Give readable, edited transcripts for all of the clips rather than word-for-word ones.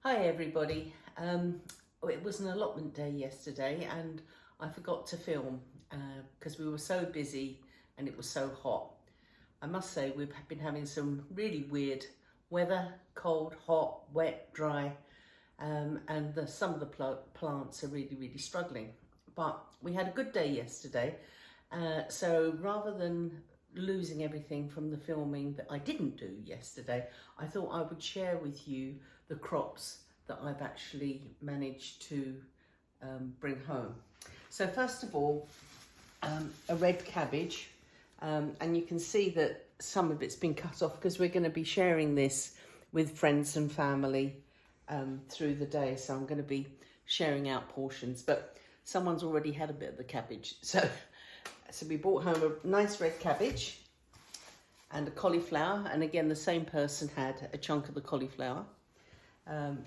Hi everybody. It was an allotment day yesterday and I forgot to film because we were so busy and it was so hot. I must say we've been having some really weird weather, cold, hot, wet, dry, and some of the plants are really struggling. But we had a good day yesterday, so rather than losing everything from the filming that I didn't do yesterday, I thought I would share with you the crops that I've actually managed to bring home. So first of all, a red cabbage, and you can see that some of it's been cut off because we're going to be sharing this with friends and family through the day, so I'm going to be sharing out portions, but someone's already had a bit of the cabbage. So we brought home a nice red cabbage and a cauliflower, and again the same person had a chunk of the cauliflower,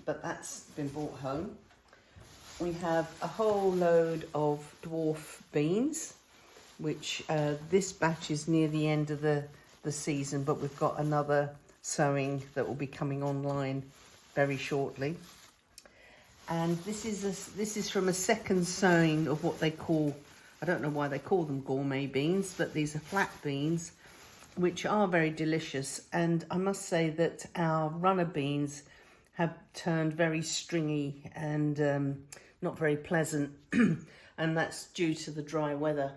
but that's been brought home. We have a whole load of dwarf beans, which this batch is near the end of the season, but we've got another sowing that will be coming online very shortly. And this is from a second sowing of what they call, I don't know why they call them gourmet beans, but these are flat beans, which are very delicious. And I must say that our runner beans have turned very stringy and not very pleasant, and that's due to the dry weather.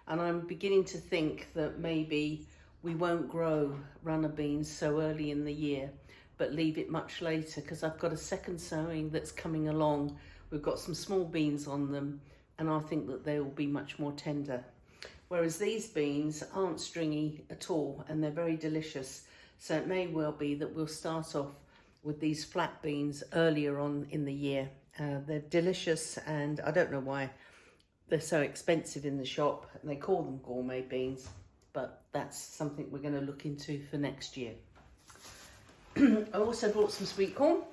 And I'm beginning to think that maybe we won't grow runner beans so early in the year, but leave it much later, because I've got a second sowing that's coming along. We've got some small beans on them, and I think that they will be much more tender. Whereas these beans aren't stringy at all, and they're very delicious. So it may well be that we'll start off with these flat beans earlier on in the year. They're delicious, and I don't know why they're so expensive in the shop, and they call them gourmet beans, but that's something we're going to look into for next year. I also brought some sweet corn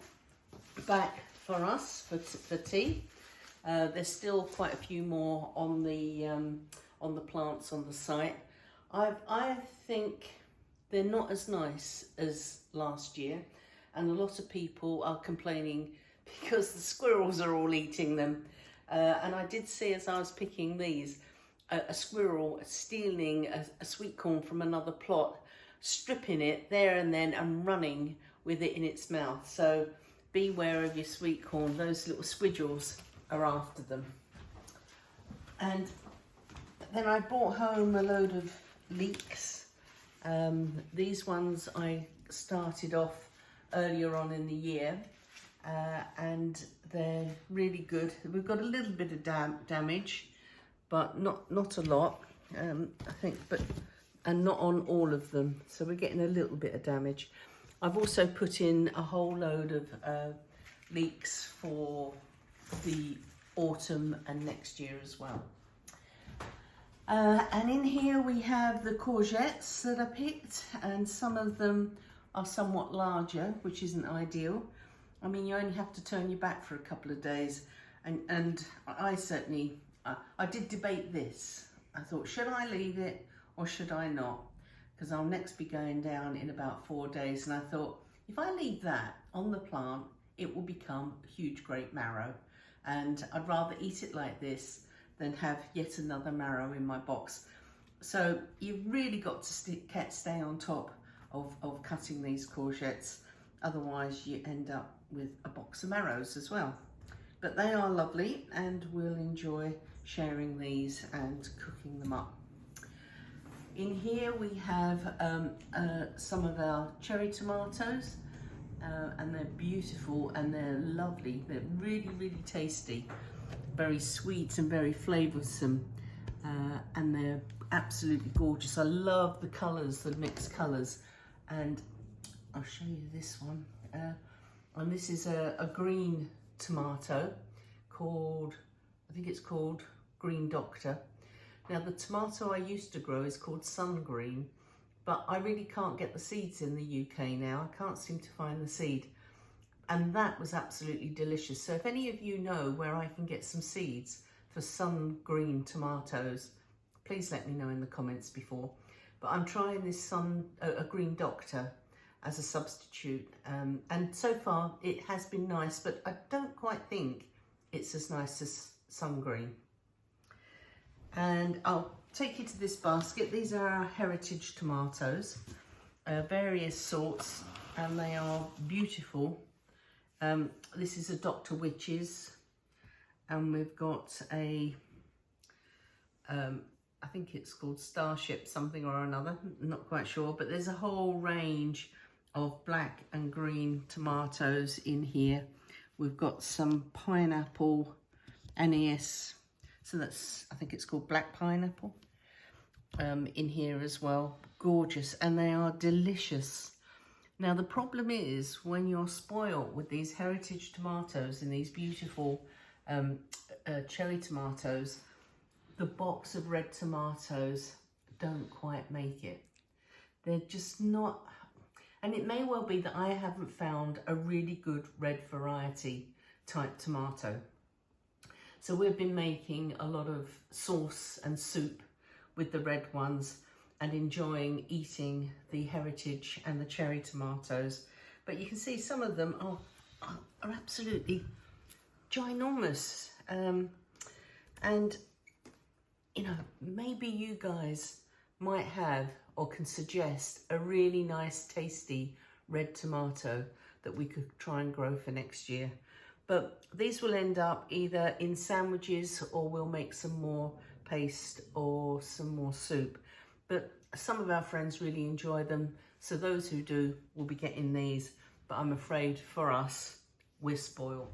back for us for tea. There's still quite a few more on the plants on the site. I think they're not as nice as last year, and a lot of people are complaining because the squirrels are all eating them. And I did see, as I was picking these, a squirrel stealing a sweet corn from another plot, stripping it there and then and running with it in its mouth. So beware of your sweet corn. Those little squidgels are after them. And then I brought home a load of leeks. These ones I started off earlier on in the year, and they're really good. We've got a little bit of damage, but not a lot, I think, and not on all of them. So we're getting a little bit of damage. I've also put in a whole load of leeks for the autumn and next year as well. And in here we have the courgettes that I picked, and some of them are somewhat larger, which isn't ideal. I mean, you only have to turn your back for a couple of days, and I certainly, I did debate this. I thought, should I leave it or should I not? Because I'll next be going down in about 4 days, and I thought, if I leave that on the plant, it will become a huge great marrow, and I'd rather eat it like this than have yet another marrow in my box. So you've really got to stay on top of cutting these courgettes, otherwise you end up with a box of marrows as well. But they are lovely, and we'll enjoy sharing these and cooking them up. In here we have some of our cherry tomatoes, and they're beautiful and they're lovely. They're really tasty, very sweet and very flavoursome, and they're absolutely gorgeous. I love the colours, the mixed colours, and I'll show you this one. And this is a green tomato called, I think it's called Green Doctor. Now the tomato I used to grow is called Sun Green, but I really can't get the seeds in the UK now. I can't seem to find the seed. And that was absolutely delicious. So if any of you know where I can get some seeds for Sun Green tomatoes, please let me know in the comments before. But I'm trying this a Green Doctor, as a substitute. And so far it has been nice, but I don't quite think it's as nice as sun green. And I'll take you to this basket. These are our heritage tomatoes, various sorts, and they are beautiful. This is a Dr. Witch's, and we've got a, I think it's called Starship something or another, I'm not quite sure, but there's a whole range of black and green tomatoes in here. We've got some pineapple anise, so that's, I think it's called black pineapple, in here as well. Gorgeous, and they are delicious. Now the problem is when you're spoiled with these heritage tomatoes and these beautiful cherry tomatoes, the box of red tomatoes don't quite make it. They're just not, and it may well be that I haven't found a really good red variety type tomato. So we've been making a lot of sauce and soup with the red ones and enjoying eating the heritage and the cherry tomatoes. But you can see some of them are absolutely ginormous. And you know, maybe you guys might have or can suggest a really nice tasty red tomato that we could try and grow for next year. But these will end up either in sandwiches, or we'll make some more paste or some more soup. But some of our friends really enjoy them, so those who do will be getting these, but I'm afraid for us, we're spoiled.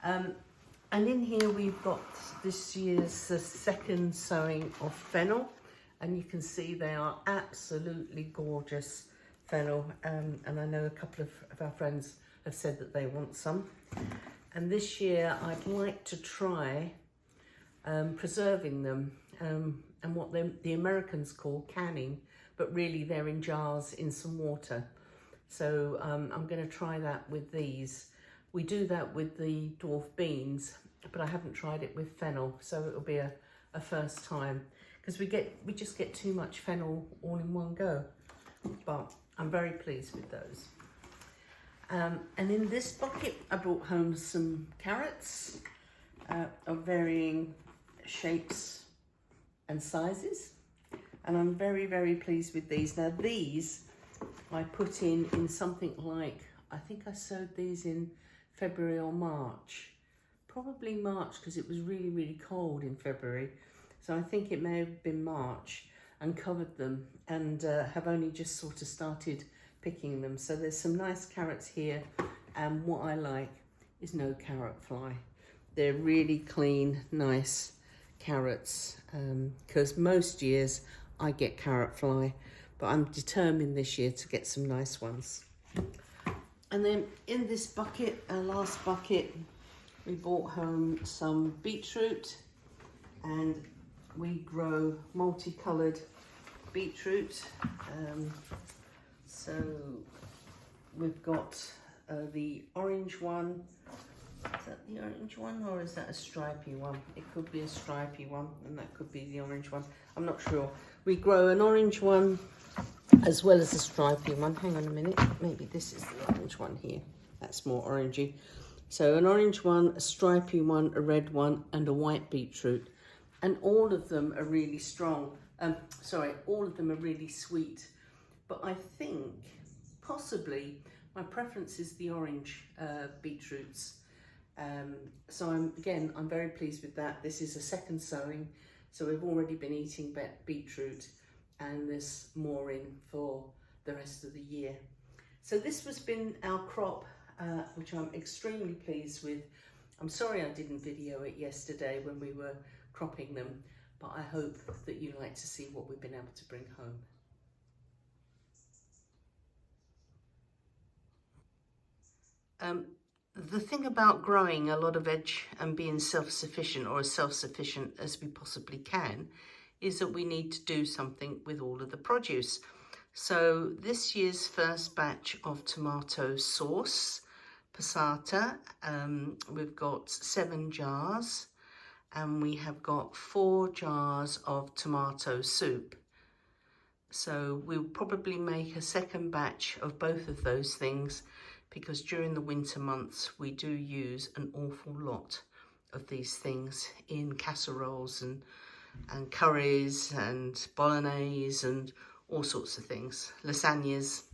And in here we've got this year's second sowing of fennel, and you can see they are absolutely gorgeous fennel, and I know a couple of our friends have said that they want some. And this year I'd like to try preserving them, and what the Americans call canning, but really they're in jars in some water. So I'm going to try that with these. We do that with the dwarf beans, but I haven't tried it with fennel, so it'll be a first time, because we just get too much fennel all in one go. But I'm very pleased with those. And in this bucket I brought home some carrots of varying shapes and sizes, and I'm very, very pleased with these. Now these I put in something like, I think I sowed these in February or March, probably March, because it was really, really cold in February, so I think it may have been March, and covered them, and have only just sort of started picking them. So there's some nice carrots here, and what I like is no carrot fly. They're really clean, nice carrots, because most years I get carrot fly, but I'm determined this year to get some nice ones. And then in this bucket, our last bucket, we brought home some beetroot, and we grow multicoloured beetroot. So we've got the orange one. Is that the orange one, or is that a stripy one? It could be a stripy one, and that could be the orange one. I'm not sure. We grow an orange one as well as a stripy one. Hang on a minute, maybe this is the orange one here. That's more orangey. So an orange one, a stripy one, a red one, and a white beetroot. And all of them are really strong. All of them are really sweet. But I think possibly my preference is the orange beetroots. So I'm very pleased with that. This is a second sowing, so we've already been eating beetroot, and there's more in for the rest of the year. So this has been our crop, which I'm extremely pleased with. I'm sorry I didn't video it yesterday when we were cropping them, but I hope that you like to see what we've been able to bring home. The thing about growing a lot of veg and being self-sufficient, or as self-sufficient as we possibly can, is that we need to do something with all of the produce. So this year's first batch of tomato sauce, passata, we've got 7 jars, and we have got 4 jars of tomato soup. So we'll probably make a second batch of both of those things, because during the winter months we do use an awful lot of these things in casseroles and curries and bolognese and all sorts of things, lasagnas.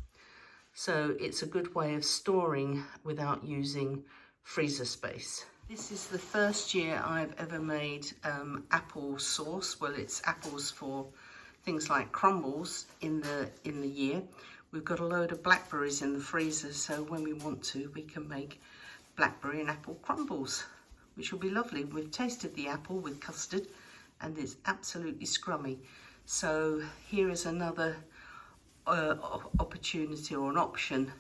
So it's a good way of storing without using freezer space. This is the first year I've ever made apple sauce. Well, it's apples for things like crumbles in the year. We've got a load of blackberries in the freezer, so when we want to, we can make blackberry and apple crumbles, which will be lovely. We've tasted the apple with custard and it's absolutely scrummy. So here is another opportunity or an option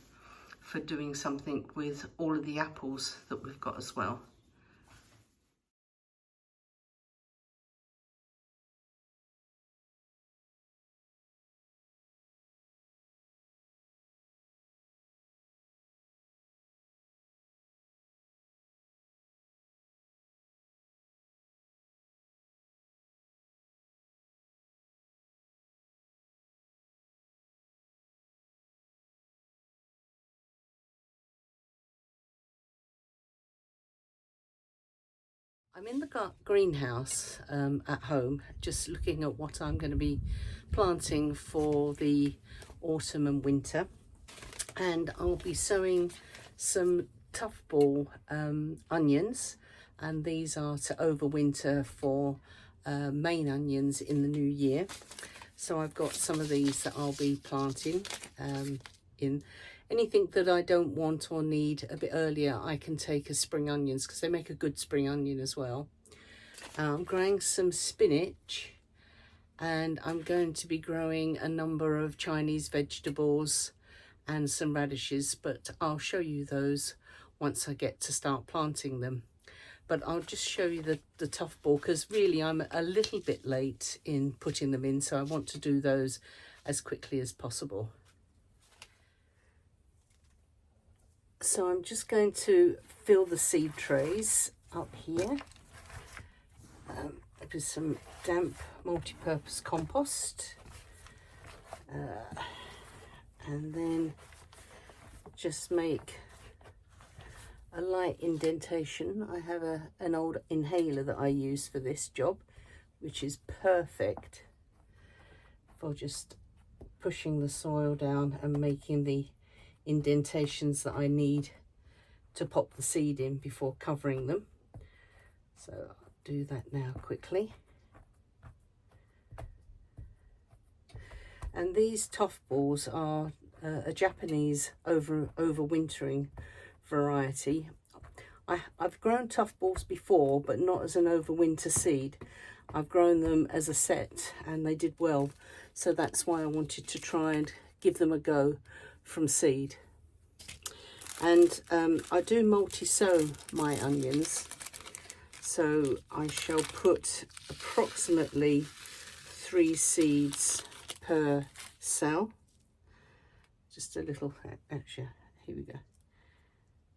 for doing something with all of the apples that we've got as well. I'm in the greenhouse at home, just looking at what I'm going to be planting for the autumn and winter. And I'll be sowing some tough ball onions, and these are to overwinter for main onions in the new year. So I've got some of these that I'll be planting in. Anything that I don't want or need a bit earlier, I can take as spring onions, because they make a good spring onion as well. I'm growing some spinach, and I'm going to be growing a number of Chinese vegetables and some radishes, but I'll show you those once I get to start planting them. But I'll just show you the tough ball, because really I'm a little bit late in putting them in, so I want to do those as quickly as possible. So I'm just going to fill the seed trays up here with some damp multi-purpose compost, and then just make a light indentation. I have an old inhaler that I use for this job, which is perfect for just pushing the soil down and making the indentations that I need to pop the seed in before covering them. So I'll do that now quickly. And these tough balls are a Japanese overwintering variety. I've grown tough balls before, but not as an overwinter seed. I've grown them as a set and they did well, so that's why I wanted to try and give them a go from seed. And I do multi-sow my onions, so I shall put approximately 3 seeds per cell. Just a little, actually, here we go.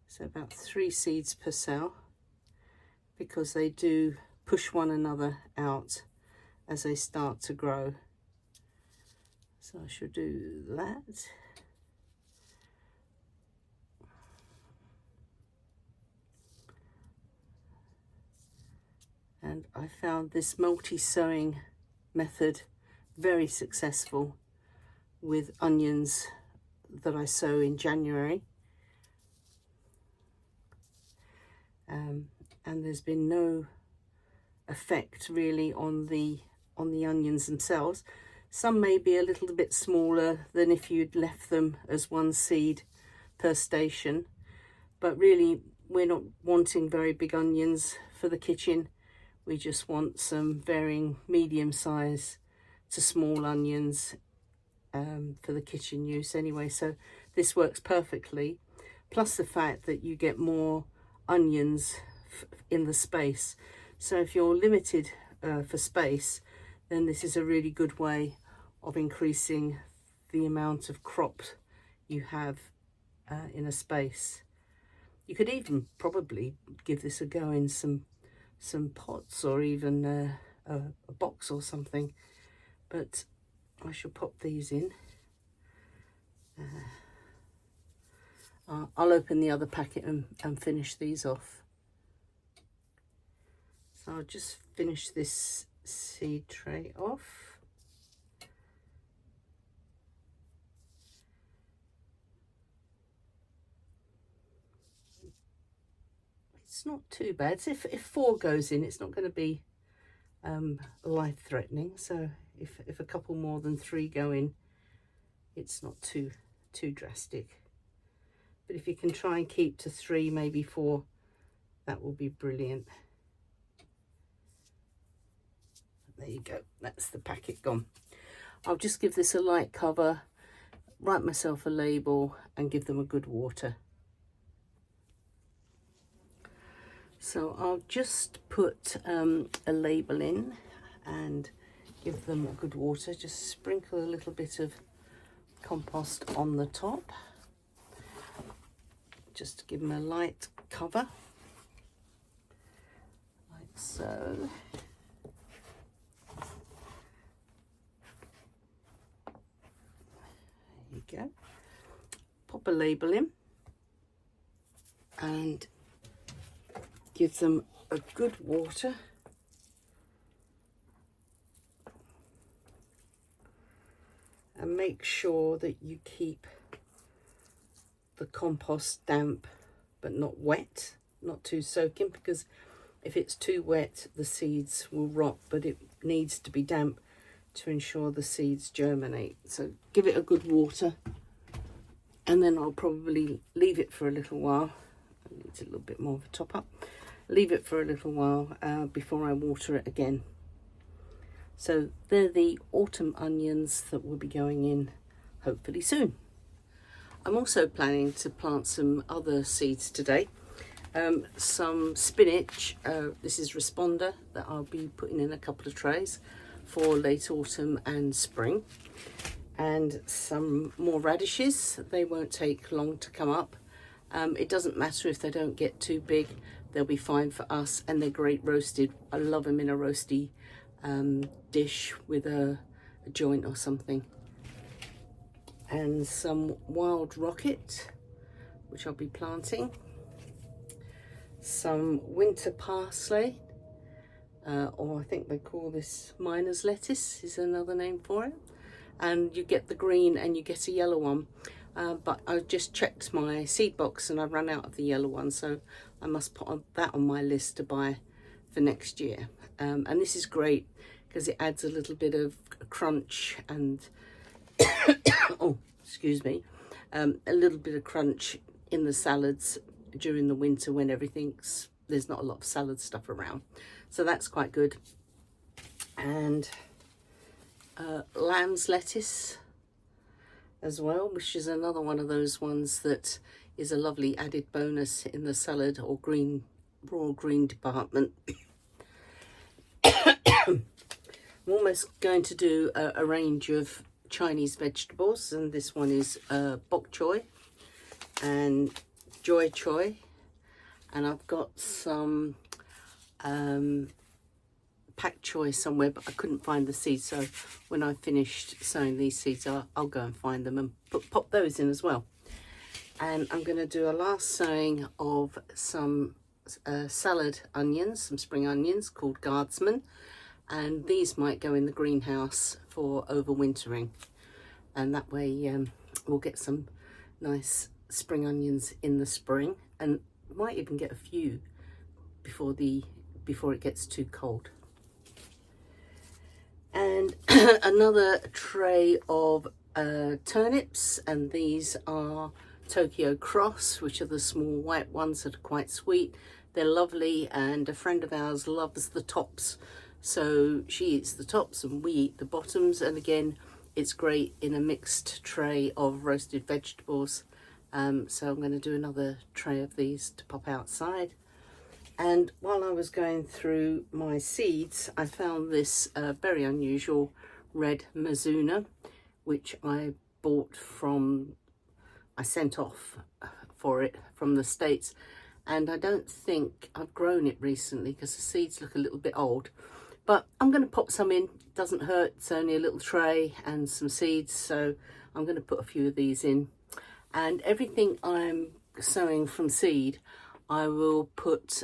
So about 3 seeds per cell, because they do push one another out as they start to grow. So I shall do that. And I found this multi-sowing method very successful with onions that I sow in January. And there's been no effect really on the onions themselves. Some may be a little bit smaller than if you'd left them as 1 seed per station, but really we're not wanting very big onions for the kitchen. We just want some varying medium size to small onions for the kitchen use anyway. So this works perfectly, plus the fact that you get more onions in the space. So if you're limited for space, then this is a really good way of increasing the amount of crop you have in a space. You could even probably give this a go in some pots, or even a box or something. But I shall pop these in. I'll open the other packet and finish these off. So I'll just finish this seed tray off. It's not too bad. So if 4 goes in, it's not going to be life-threatening. So if a couple more than 3 go in, it's not too drastic. But if you can try and keep to 3, maybe 4, that will be brilliant. There you go, that's the packet gone. I'll just give this a light cover, write myself a label and give them a good water. So I'll just put a label in and give them a good water. Just sprinkle a little bit of compost on the top, just to give them a light cover, like so. There you go. Pop a label in and give them a good water. And make sure that you keep the compost damp but not wet, not too soaking, because if it's too wet the seeds will rot, but it needs to be damp to ensure the seeds germinate. So give it a good water, and then I'll probably leave it for a little while. I need a little bit more of a top up. Leave it for a little while before I water it again. So they're the autumn onions that will be going in hopefully soon. I'm also planning to plant some other seeds today. Some spinach, this is Responder, that I'll be putting in a couple of trays for late autumn and spring. And some more radishes. They won't take long to come up. It doesn't matter if they don't get too big, they'll be fine for us, and they're great roasted. I love them in a roasty dish with a joint or something. And some wild rocket, which I'll be planting. Some winter parsley, or I think they call this miner's lettuce is another name for it. And you get the green and you get a yellow one. But I just checked my seed box and I ran out of the yellow one, so I must put that on my list to buy for next year. And this is great because it adds a little bit of crunch and oh, excuse me, a little bit of crunch in the salads during the winter when there's not a lot of salad stuff around. So that's quite good. And lamb's lettuce as well, which is another one of those ones that is a lovely added bonus in the salad or raw green department. I'm almost going to do a range of Chinese vegetables, and this one is bok choy and joy choy, and I've got some pak choy somewhere, but I couldn't find the seeds, so when I finished sowing these seeds I'll go and find them and pop those in as well. And I'm going to do a last sowing of some salad onions, some spring onions called guardsmen, and these might go in the greenhouse for overwintering, and that way we'll get some nice spring onions in the spring, and might even get a few before it gets too cold. And another tray of turnips, and these are Tokyo Cross, which are the small white ones that are quite sweet. They're lovely, and a friend of ours loves the tops, so she eats the tops and we eat the bottoms. And again, it's great in a mixed tray of roasted vegetables. So I'm going to do another tray of these to pop outside. And while I was going through my seeds, I found this very unusual red Mizuna, which I sent off for it from the States. And I don't think I've grown it recently because the seeds look a little bit old, But I'm going to pop some in. It doesn't hurt. It's only a little tray and some seeds, so I'm going to put a few of these in. And everything I'm sowing from seed, I will put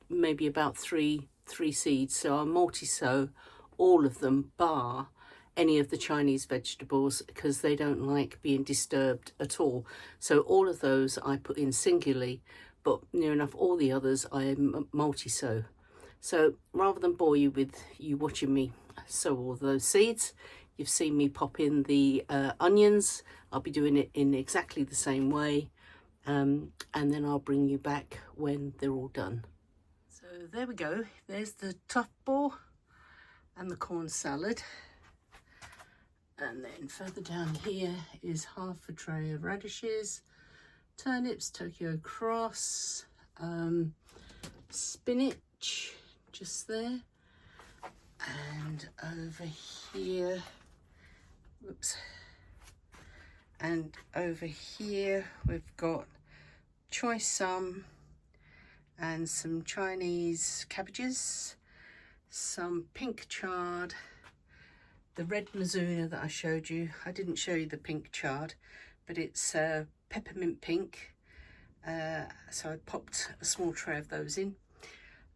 maybe about three seeds. So I'll multi-sow all of them, bar any of the Chinese vegetables, because they don't like being disturbed at all. So all of those I put in singularly, but near enough all the others I multi-sow. So rather than bore you with you watching me sow all those seeds, you've seen me pop in the onions. I'll be doing it in exactly the same way, and then I'll bring you back when they're all done. So there we go. There's the tough ball and the corn salad. And then further down here is half a tray of radishes, turnips, Tokyo cross, spinach just there. And over here, whoops. And over here we've got choy sum and some Chinese cabbages, some pink chard, the red mizuna that I showed you. I didn't show you the pink chard, but it's peppermint pink. So I popped a small tray of those in.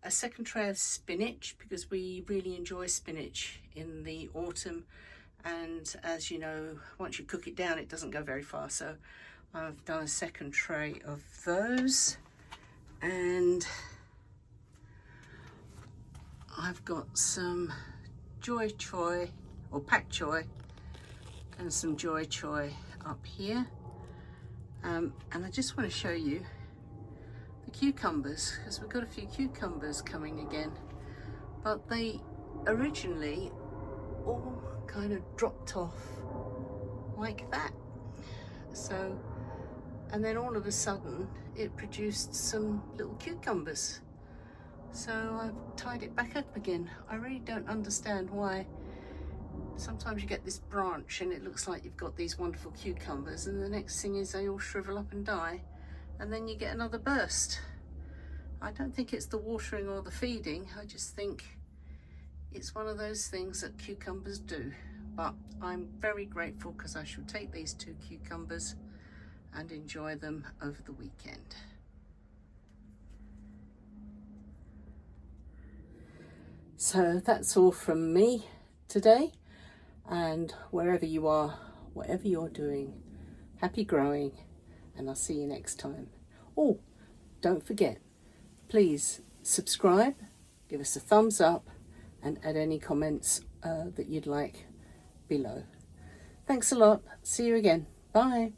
A second tray of spinach, because we really enjoy spinach in the autumn. And as you know, once you cook it down, it doesn't go very far. So I've done a second tray of those. And I've got some joy choy, or pak choy, and some joy choy up here. And I just want to show you the cucumbers, because we've got a few cucumbers coming again. But they originally all kind of dropped off like that. So, and then all of a sudden it produced some little cucumbers. So I've tied it back up again. I really don't understand why. Sometimes you get this branch and it looks like you've got these wonderful cucumbers, and the next thing is they all shrivel up and die, and then you get another burst. I don't think it's the watering or the feeding. I just think it's one of those things that cucumbers do. But I'm very grateful, because I shall take these 2 cucumbers and enjoy them over the weekend. So that's all from me today, and wherever you are, whatever you're doing, happy growing, and I'll see you next time. Oh, don't forget, please subscribe, give us a thumbs up, and add any comments that you'd like below. Thanks a lot. See you again. Bye.